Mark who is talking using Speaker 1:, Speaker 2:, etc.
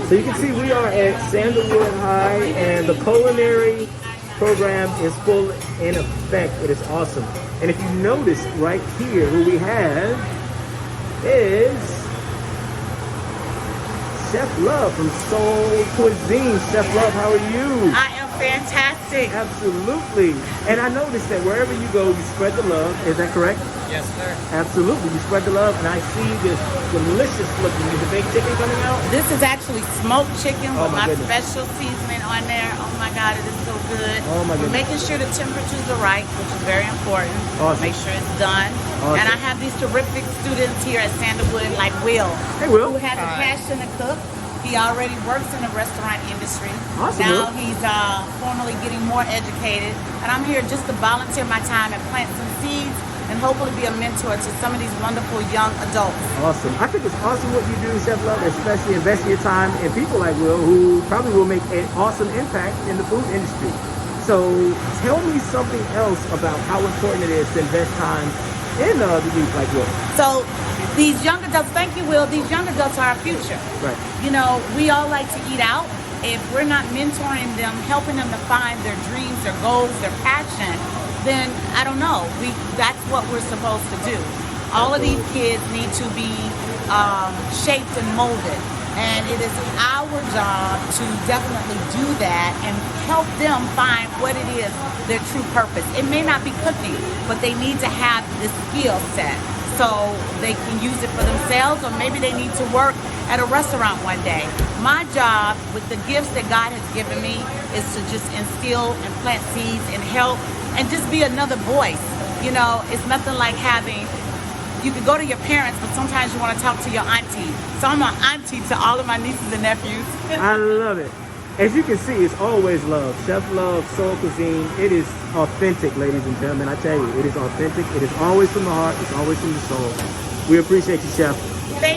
Speaker 1: So you can see we are at Sandalwood High, and the culinary program is full in effect. It is awesome. And if you notice right here, who we have is Chef Love from Soul Cuisine. Chef Love, how are you?
Speaker 2: I am fantastic.
Speaker 1: Absolutely. And I noticed that wherever you go, you spread the love. Is that correct?
Speaker 3: Yes, sir.
Speaker 1: Absolutely. You spread the love. And I see this delicious looking. Is the baked chicken coming out?
Speaker 2: This is actually smoked chicken
Speaker 1: Oh,
Speaker 2: with
Speaker 1: my
Speaker 2: my
Speaker 1: goodness.
Speaker 2: special seasoning on there. Oh my God, it is so good.
Speaker 1: Oh, my
Speaker 2: We're
Speaker 1: goodness.
Speaker 2: making sure the temperatures are right, which is very important.
Speaker 1: Awesome.
Speaker 2: Make sure it's done.
Speaker 1: Awesome.
Speaker 2: And I have these terrific students here at Sandalwood, like Will,
Speaker 1: Hey, Will.
Speaker 2: who has a passion to cook. He already works in the restaurant industry.
Speaker 1: Awesome,
Speaker 2: Now
Speaker 1: Will.
Speaker 2: he's formally getting more educated. And I'm here just to volunteer my time and plant some seeds and hopefully be a mentor to some of these wonderful young adults.
Speaker 1: Awesome. I think it's awesome what you do, Chef Love, especially investing your time in people like Will, who probably will make an awesome impact in the food industry. So tell me something else about how important it is to invest time in the youth like Will.
Speaker 2: So these young adults, thank you, Will, these young adults are our future.
Speaker 1: Right.
Speaker 2: You know, we all like to eat out. If we're not mentoring them, helping them to find their dreams, their goals, their passion, then I don't know. That's what we're supposed to do. All of these kids need to be shaped and molded. And it is our job to definitely do that and help them find what it is, their true purpose. It may not be cooking, but they need to have the skill set so they can use it for themselves, or maybe they need to work at a restaurant one day. My job with the gifts that God has given me is to just instill and plant seeds and help and just be another voice. You know, it's nothing like having, you could go to your parents, but sometimes you want to talk to your auntie. So I'm an auntie to all of my nieces and nephews.
Speaker 1: I love it. As you can see, it's always love. Chef Love, Soul Cuisine. It is authentic, ladies and gentlemen. I tell you, it is authentic. It is always from the heart. It's always from the soul. We appreciate you, Chef.
Speaker 2: Thank